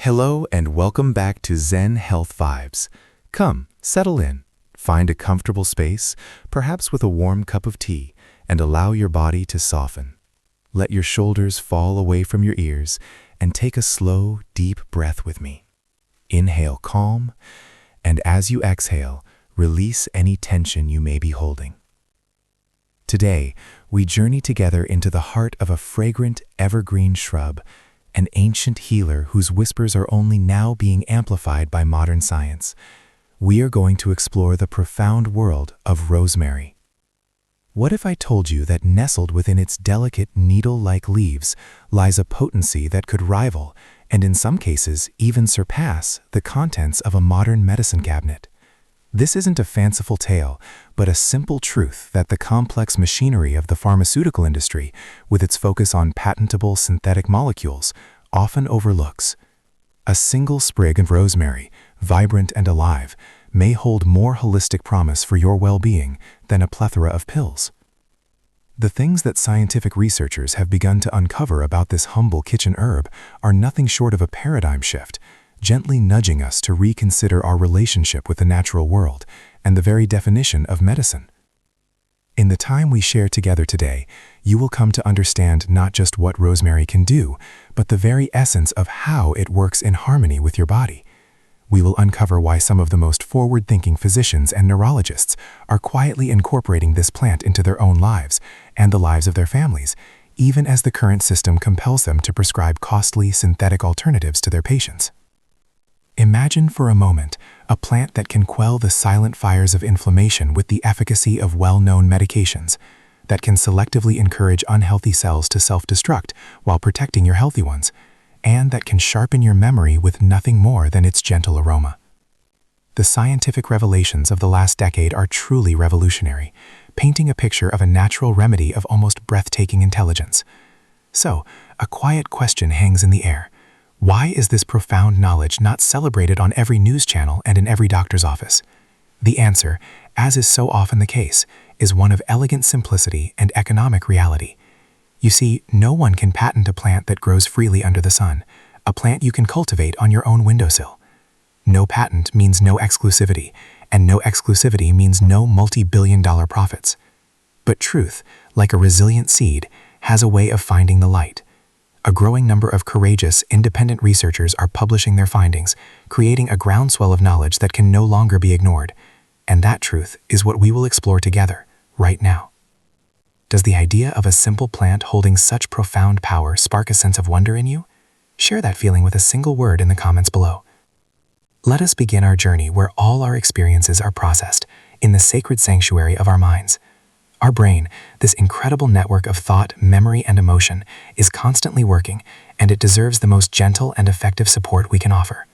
Hello and welcome back to Zen Health Vibes. Come, settle in, find a comfortable space, perhaps with a warm cup of tea, and allow your body to soften. Let your shoulders fall away from your ears and take a slow, deep breath with me. Inhale calm, and as you exhale, release any tension you may be holding. Today, we journey together into the heart of a fragrant, evergreen shrub, an ancient healer whose whispers are only now being amplified by modern science. We are going to explore the profound world of rosemary. What if I told you that nestled within its delicate needle-like leaves lies a potency that could rival, and in some cases even surpass, the contents of a modern medicine cabinet? This isn't a fanciful tale, but a simple truth that the complex machinery of the pharmaceutical industry, with its focus on patentable synthetic molecules, often overlooks. A single sprig of rosemary, vibrant and alive, may hold more holistic promise for your well-being than a plethora of pills. The things that scientific researchers have begun to uncover about this humble kitchen herb are nothing short of a paradigm shift, gently nudging us to reconsider our relationship with the natural world and the very definition of medicine. In the time we share together today, you will come to understand not just what rosemary can do, but the very essence of how it works in harmony with your body. We will uncover why some of the most forward-thinking physicians and neurologists are quietly incorporating this plant into their own lives and the lives of their families, even as the current system compels them to prescribe costly synthetic alternatives to their patients. Imagine for a moment a plant that can quell the silent fires of inflammation with the efficacy of well-known medications, that can selectively encourage unhealthy cells to self-destruct while protecting your healthy ones, and that can sharpen your memory with nothing more than its gentle aroma. The scientific revelations of the last decade are truly revolutionary, painting a picture of a natural remedy of almost breathtaking intelligence. So, a quiet question hangs in the air. Why is this profound knowledge not celebrated on every news channel and in every doctor's office? The answer, as is so often the case, is one of elegant simplicity and economic reality. You see, no one can patent a plant that grows freely under the sun, a plant you can cultivate on your own windowsill. No patent means no exclusivity, and no exclusivity means no multi-billion-dollar profits. But truth, like a resilient seed, has a way of finding the light. A growing number of courageous, independent researchers are publishing their findings, creating a groundswell of knowledge that can no longer be ignored. And that truth is what we will explore together, right now. Does the idea of a simple plant holding such profound power spark a sense of wonder in you? Share that feeling with a single word in the comments below. Let us begin our journey where all our experiences are processed, in the sacred sanctuary of our minds. Our brain, this incredible network of thought, memory, and emotion, is constantly working, and it deserves the most gentle and effective support we can offer.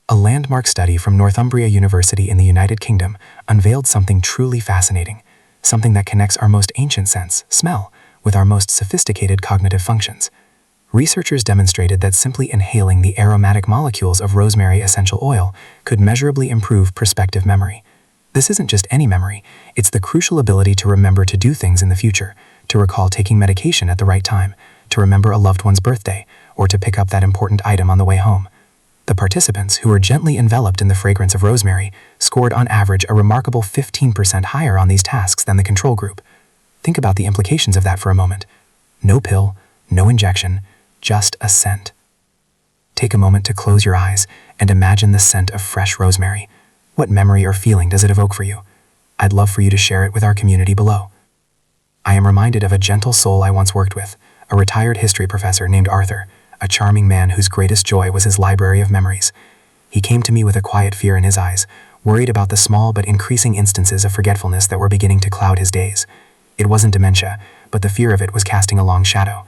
A landmark study from Northumbria University in the United Kingdom unveiled something truly fascinating, something that connects our most ancient sense, smell, with our most sophisticated cognitive functions. Researchers demonstrated that simply inhaling the aromatic molecules of rosemary essential oil could measurably improve perspective memory. This isn't just any memory, it's the crucial ability to remember to do things in the future, to recall taking medication at the right time, to remember a loved one's birthday, or to pick up that important item on the way home. The participants, who were gently enveloped in the fragrance of rosemary, scored on average a remarkable 15% higher on these tasks than the control group. Think about the implications of that for a moment. No pill, no injection, just a scent. Take a moment to close your eyes and imagine the scent of fresh rosemary. What memory or feeling does it evoke for you? I'd love for you to share it with our community below. I am reminded of a gentle soul I once worked with, a retired history professor named Arthur, a charming man whose greatest joy was his library of memories. He came to me with a quiet fear in his eyes, worried about the small but increasing instances of forgetfulness that were beginning to cloud his days. It wasn't dementia, but the fear of it was casting a long shadow.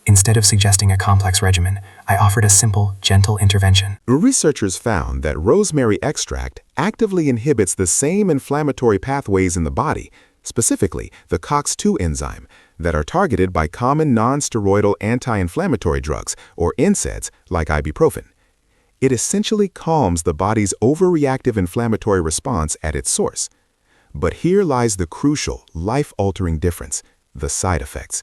Instead of suggesting a complex regimen, I offered a simple, gentle intervention. Researchers found that rosemary extract actively inhibits the same inflammatory pathways in the body, specifically the COX-2 enzyme, that are targeted by common non-steroidal anti-inflammatory drugs, or NSAIDs, like ibuprofen. It essentially calms the body's overreactive inflammatory response at its source. But here lies the crucial, life-altering difference: the side effects.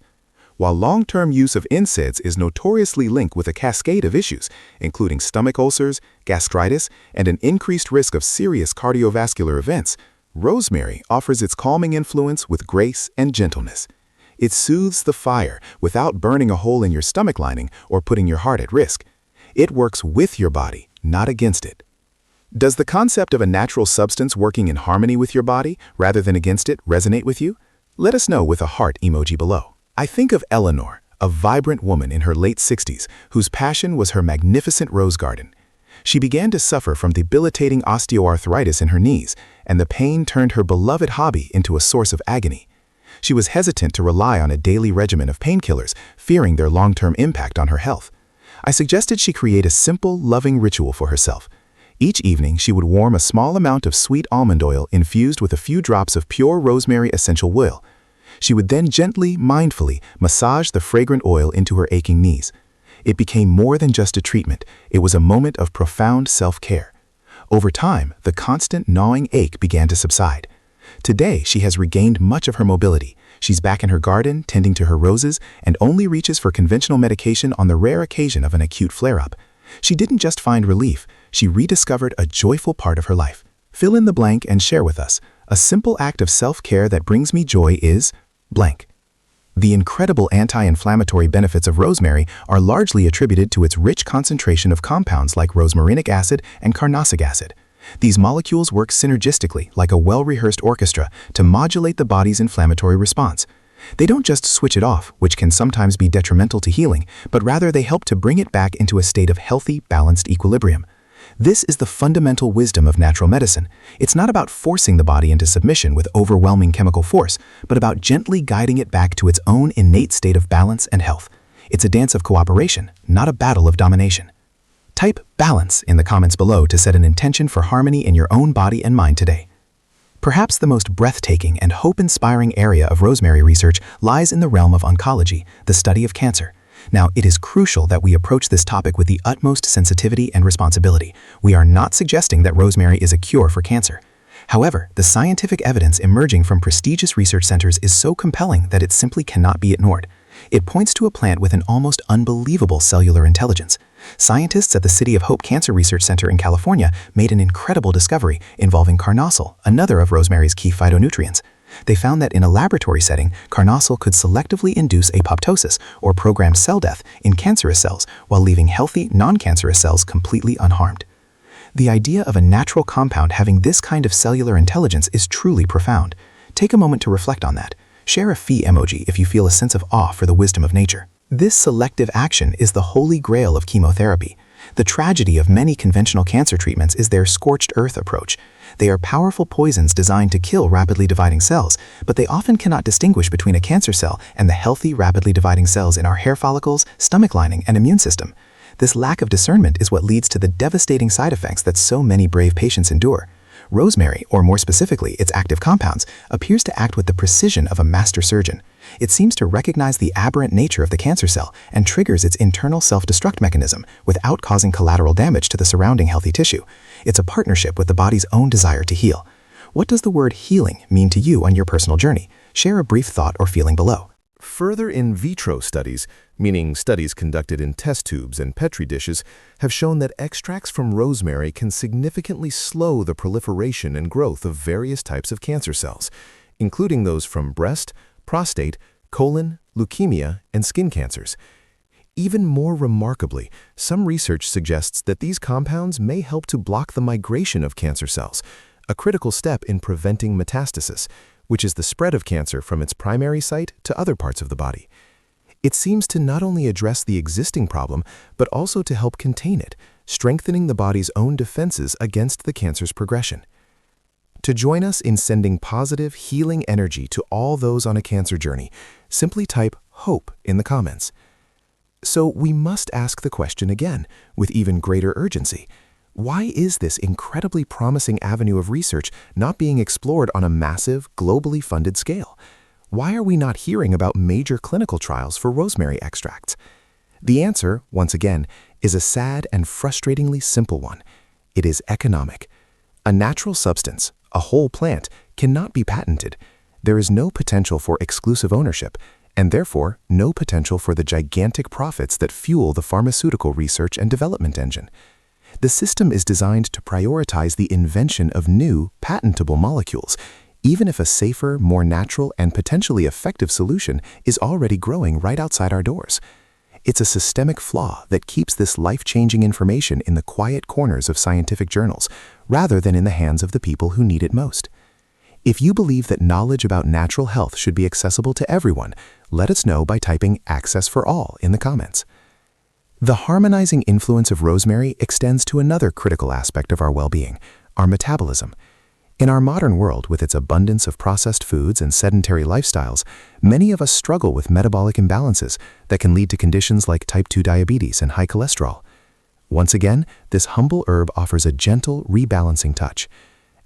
while long-term use of NSAIDs is notoriously linked with a cascade of issues, including stomach ulcers, gastritis, and an increased risk of serious cardiovascular events, rosemary offers its calming influence with grace and gentleness. It soothes the fire without burning a hole in your stomach lining or putting your heart at risk. It works with your body, not against it. Does the concept of a natural substance working in harmony with your body, rather than against it, resonate with you? Let us know with a heart emoji below. I think of Eleanor, a vibrant woman in her late 60s, whose passion was her magnificent rose garden. She began to suffer from debilitating osteoarthritis in her knees, and the pain turned her beloved hobby into a source of agony. She was hesitant to rely on a daily regimen of painkillers, fearing their long-term impact on her health. I suggested she create a simple, loving ritual for herself. Each evening, she would warm a small amount of sweet almond oil infused with a few drops of pure rosemary essential oil. She would then gently, mindfully massage the fragrant oil into her aching knees. It became more than just a treatment. It was a moment of profound self-care. Over time, the constant gnawing ache began to subside. Today, she has regained much of her mobility. She's back in her garden, tending to her roses, and only reaches for conventional medication on the rare occasion of an acute flare-up. She didn't just find relief, she rediscovered a joyful part of her life. Fill in the blank and share with us. A simple act of self-care that brings me joy is blank. The incredible anti-inflammatory benefits of rosemary are largely attributed to its rich concentration of compounds like rosmarinic acid and carnosic acid. These molecules work synergistically, like a well-rehearsed orchestra, to modulate the body's inflammatory response. They don't just switch it off, which can sometimes be detrimental to healing, but rather they help to bring it back into a state of healthy, balanced equilibrium. This is the fundamental wisdom of natural medicine. It's not about forcing the body into submission with overwhelming chemical force, but about gently guiding it back to its own innate state of balance and health. It's a dance of cooperation, not a battle of domination. Type balance in the comments below to set an intention for harmony in your own body and mind today. Perhaps the most breathtaking and hope-inspiring area of rosemary research lies in the realm of oncology, the study of cancer. Now, it is crucial that we approach this topic with the utmost sensitivity and responsibility. We are not suggesting that rosemary is a cure for cancer. However, the scientific evidence emerging from prestigious research centers is so compelling that it simply cannot be ignored. It points to a plant with an almost unbelievable cellular intelligence. Scientists at the City of Hope Cancer Research Center in California made an incredible discovery involving carnosol, another of rosemary's key phytonutrients. They found that in a laboratory setting, carnosol could selectively induce apoptosis, or programmed cell death, in cancerous cells, while leaving healthy, non-cancerous cells completely unharmed. The idea of a natural compound having this kind of cellular intelligence is truly profound. Take a moment to reflect on that. Share a fee emoji if you feel a sense of awe for the wisdom of nature. This selective action is the holy grail of chemotherapy. The tragedy of many conventional cancer treatments is their scorched earth approach. They are powerful poisons designed to kill rapidly dividing cells, but they often cannot distinguish between a cancer cell and the healthy, rapidly dividing cells in our hair follicles, stomach lining, and immune system. This lack of discernment is what leads to the devastating side effects that so many brave patients endure. Rosemary, or more specifically its active compounds, appears to act with the precision of a master surgeon. It seems to recognize the aberrant nature of the cancer cell and triggers its internal self-destruct mechanism without causing collateral damage to the surrounding healthy tissue. It's a partnership with the body's own desire to heal. What does the word healing mean to you on your personal journey? Share a brief thought or feeling below. Further in vitro studies, meaning studies conducted in test tubes and petri dishes, have shown that extracts from rosemary can significantly slow the proliferation and growth of various types of cancer cells, including those from breast, prostate, colon, leukemia, and skin cancers. Even more remarkably, some research suggests that these compounds may help to block the migration of cancer cells, a critical step in preventing metastasis, which is the spread of cancer from its primary site to other parts of the body. It seems to not only address the existing problem, but also to help contain it, strengthening the body's own defenses against the cancer's progression. To join us in sending positive, healing energy to all those on a cancer journey, simply type HOPE in the comments. So we must ask the question again, with even greater urgency. Why is this incredibly promising avenue of research not being explored on a massive, globally funded scale? Why are we not hearing about major clinical trials for rosemary extracts? The answer, once again, is a sad and frustratingly simple one. It is economic. A natural substance, a whole plant, cannot be patented. There is no potential for exclusive ownership, and therefore no potential for the gigantic profits that fuel the pharmaceutical research and development engine. The system is designed to prioritize the invention of new, patentable molecules, even if a safer, more natural, and potentially effective solution is already growing right outside our doors. It's a systemic flaw that keeps this life-changing information in the quiet corners of scientific journals, rather than in the hands of the people who need it most. If you believe that knowledge about natural health should be accessible to everyone, let us know by typing "Access for All" in the comments. The harmonizing influence of rosemary extends to another critical aspect of our well-being, our metabolism. In our modern world, with its abundance of processed foods and sedentary lifestyles, many of us struggle with metabolic imbalances that can lead to conditions like type 2 diabetes and high cholesterol. Once again, this humble herb offers a gentle, rebalancing touch.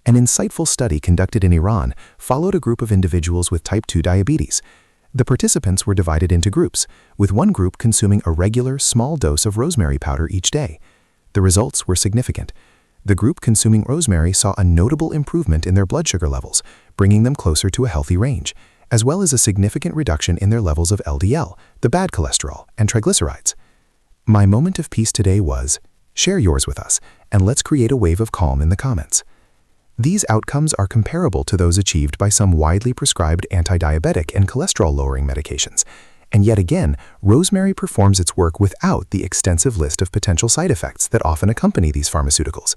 An insightful study conducted in Iran followed a group of individuals with type 2 diabetes. The participants were divided into groups, with one group consuming a regular, small dose of rosemary powder each day. The results were significant. The group consuming rosemary saw a notable improvement in their blood sugar levels, bringing them closer to a healthy range, as well as a significant reduction in their levels of LDL, the bad cholesterol, and triglycerides. My moment of peace today was, share yours with us, and let's create a wave of calm in the comments. These outcomes are comparable to those achieved by some widely prescribed anti-diabetic and cholesterol-lowering medications. And yet again, rosemary performs its work without the extensive list of potential side effects that often accompany these pharmaceuticals.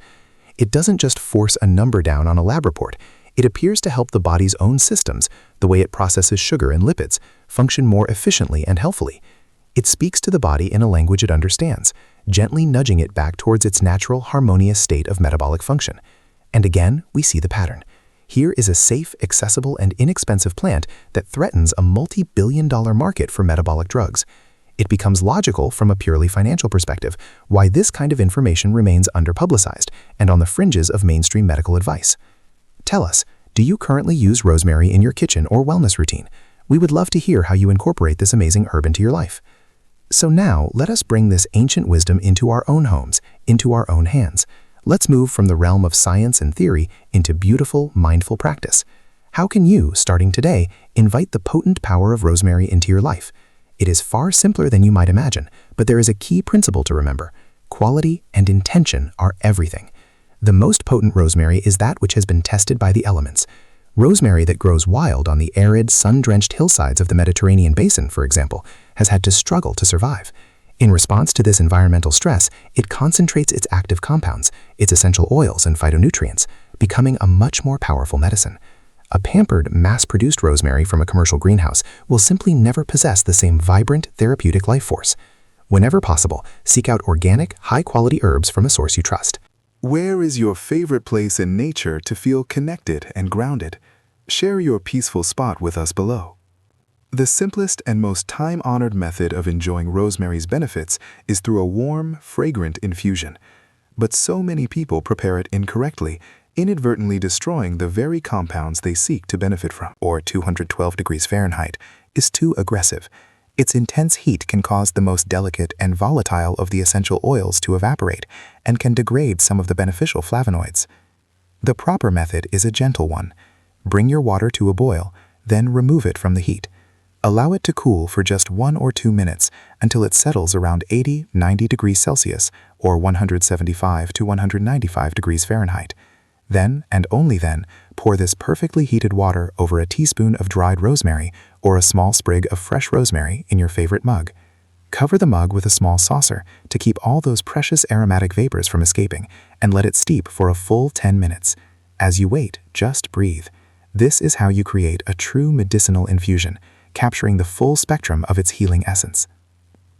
It doesn't just force a number down on a lab report. It appears to help the body's own systems, the way it processes sugar and lipids, function more efficiently and healthfully. It speaks to the body in a language it understands, gently nudging it back towards its natural, harmonious state of metabolic function. And again, we see the pattern. Here is a safe, accessible, and inexpensive plant that threatens a multi-billion-dollar market for metabolic drugs. It becomes logical from a purely financial perspective why this kind of information remains underpublicized and on the fringes of mainstream medical advice. Tell us, do you currently use rosemary in your kitchen or wellness routine? We would love to hear how you incorporate this amazing herb into your life. So now, let us bring this ancient wisdom into our own homes, into our own hands. Let's move from the realm of science and theory into beautiful, mindful practice. How can you, starting today, invite the potent power of rosemary into your life? It is far simpler than you might imagine, but there is a key principle to remember. Quality and intention are everything. The most potent rosemary is that which has been tested by the elements. Rosemary that grows wild on the arid, sun-drenched hillsides of the Mediterranean basin, for example, has had to struggle to survive. In response to this environmental stress, it concentrates its active compounds, its essential oils and phytonutrients, becoming a much more powerful medicine. A pampered, mass-produced rosemary from a commercial greenhouse will simply never possess the same vibrant, therapeutic life force. Whenever possible, seek out organic, high-quality herbs from a source you trust. Where is your favorite place in nature to feel connected and grounded? Share your peaceful spot with us below. The simplest and most time-honored method of enjoying rosemary's benefits is through a warm, fragrant infusion. But so many people prepare it incorrectly, inadvertently destroying the very compounds they seek to benefit from. Or 212 degrees Fahrenheit is too aggressive. Its intense heat can cause the most delicate and volatile of the essential oils to evaporate and can degrade some of the beneficial flavonoids. The proper method is a gentle one. Bring your water to a boil, then remove it from the heat. Allow it to cool for just 1 or 2 minutes until it settles around 80-90 degrees Celsius or 175 to 195 degrees Fahrenheit. Then, and only then, pour this perfectly heated water over a teaspoon of dried rosemary or a small sprig of fresh rosemary in your favorite mug. Cover the mug with a small saucer to keep all those precious aromatic vapors from escaping and let it steep for a full 10 minutes. As you wait, just breathe. This is how you create a true medicinal infusion, capturing the full spectrum of its healing essence.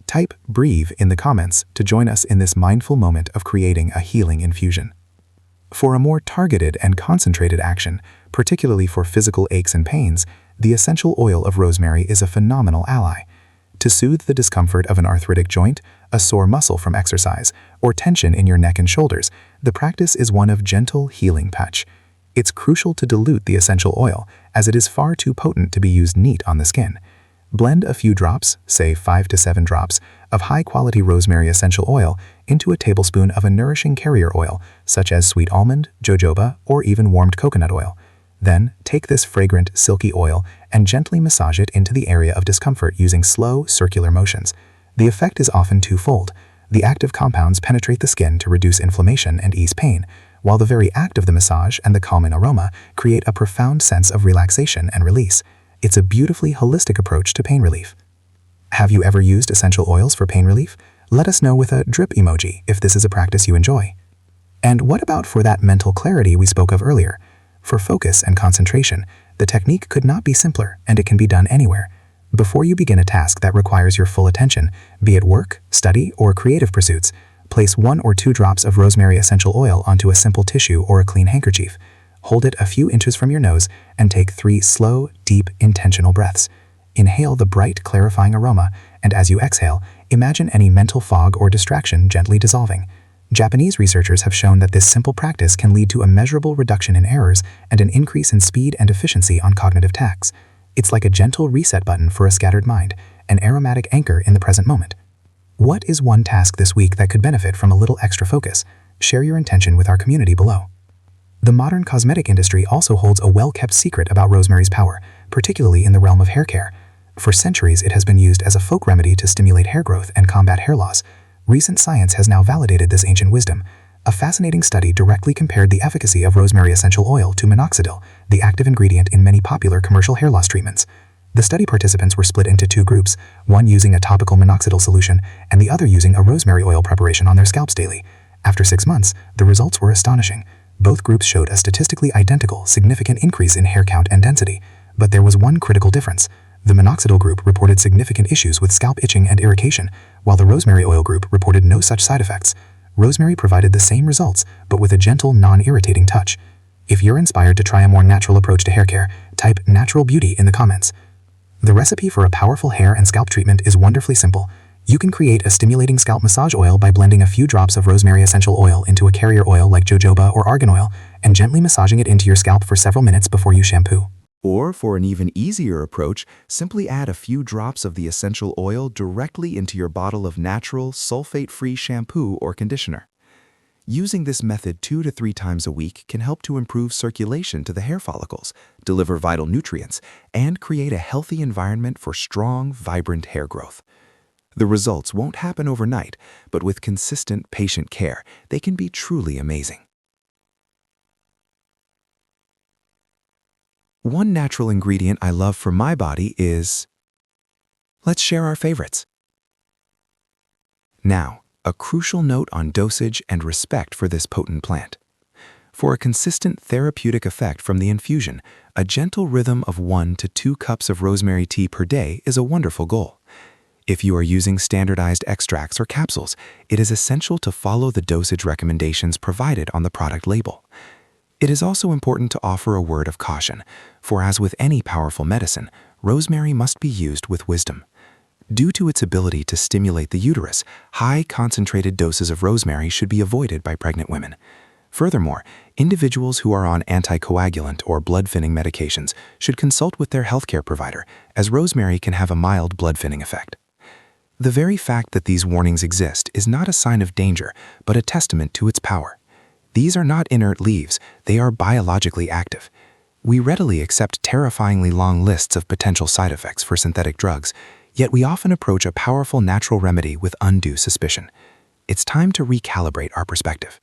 Type "breathe" in the comments to join us in this mindful moment of creating a healing infusion. For a more targeted and concentrated action, particularly for physical aches and pains, the essential oil of rosemary is a phenomenal ally. To soothe the discomfort of an arthritic joint, a sore muscle from exercise, or tension in your neck and shoulders, the practice is one of gentle healing touch. It's crucial to dilute the essential oil, as it is far too potent to be used neat on the skin. Blend a few drops, say 5 to 7 drops, of high-quality rosemary essential oil into a tablespoon of a nourishing carrier oil, such as sweet almond, jojoba, or even warmed coconut oil. Then, take this fragrant, silky oil and gently massage it into the area of discomfort using slow, circular motions. The effect is often twofold. The active compounds penetrate the skin to reduce inflammation and ease pain, while the very act of the massage and the calming aroma create a profound sense of relaxation and release. It's a beautifully holistic approach to pain relief. Have you ever used essential oils for pain relief? Let us know with a drip emoji if this is a practice you enjoy. And what about for that mental clarity we spoke of earlier? For focus and concentration, the technique could not be simpler, and it can be done anywhere. Before you begin a task that requires your full attention, be it work, study, or creative pursuits, place 1 or 2 drops of rosemary essential oil onto a simple tissue or a clean handkerchief. Hold it a few inches from your nose and take 3 slow, deep, intentional breaths. Inhale the bright, clarifying aroma, and as you exhale, imagine any mental fog or distraction gently dissolving. Japanese researchers have shown that this simple practice can lead to a measurable reduction in errors and an increase in speed and efficiency on cognitive tasks. It's like a gentle reset button for a scattered mind, an aromatic anchor in the present moment. What is one task this week that could benefit from a little extra focus? Share your intention with our community below. The modern cosmetic industry also holds a well-kept secret about rosemary's power, particularly in the realm of hair care. For centuries, it has been used as a folk remedy to stimulate hair growth and combat hair loss. Recent science has now validated this ancient wisdom. A fascinating study directly compared the efficacy of rosemary essential oil to minoxidil, the active ingredient in many popular commercial hair loss treatments. The study participants were split into 2 groups, one using a topical minoxidil solution and the other using a rosemary oil preparation on their scalps daily. After 6 months, the results were astonishing. Both groups showed a statistically identical, significant increase in hair count and density, but there was one critical difference. The minoxidil group reported significant issues with scalp itching and irritation, while the rosemary oil group reported no such side effects. Rosemary provided the same results, but with a gentle, non-irritating touch. If you're inspired to try a more natural approach to hair care, type natural beauty in the comments. The recipe for a powerful hair and scalp treatment is wonderfully simple. You can create a stimulating scalp massage oil by blending a few drops of rosemary essential oil into a carrier oil like jojoba or argan oil and gently massaging it into your scalp for several minutes before you shampoo. Or for an even easier approach, simply add a few drops of the essential oil directly into your bottle of natural, sulfate-free shampoo or conditioner. Using this method 2 to 3 times a week can help to improve circulation to the hair follicles, deliver vital nutrients, and create a healthy environment for strong, vibrant hair growth. The results won't happen overnight, but with consistent, patient care, they can be truly amazing. One natural ingredient I love for my body is... Let's share our favorites. Now, a crucial note on dosage and respect for this potent plant. For a consistent therapeutic effect from the infusion, a gentle rhythm of 1 to 2 cups of rosemary tea per day is a wonderful goal. If you are using standardized extracts or capsules, it is essential to follow the dosage recommendations provided on the product label. It is also important to offer a word of caution, for as with any powerful medicine, rosemary must be used with wisdom. Due to its ability to stimulate the uterus, high concentrated doses of rosemary should be avoided by pregnant women. Furthermore, individuals who are on anticoagulant or blood-thinning medications should consult with their healthcare provider, as rosemary can have a mild blood-thinning effect. The very fact that these warnings exist is not a sign of danger, but a testament to its power. These are not inert leaves, they are biologically active. We readily accept terrifyingly long lists of potential side effects for synthetic drugs, yet we often approach a powerful natural remedy with undue suspicion. It's time to recalibrate our perspective.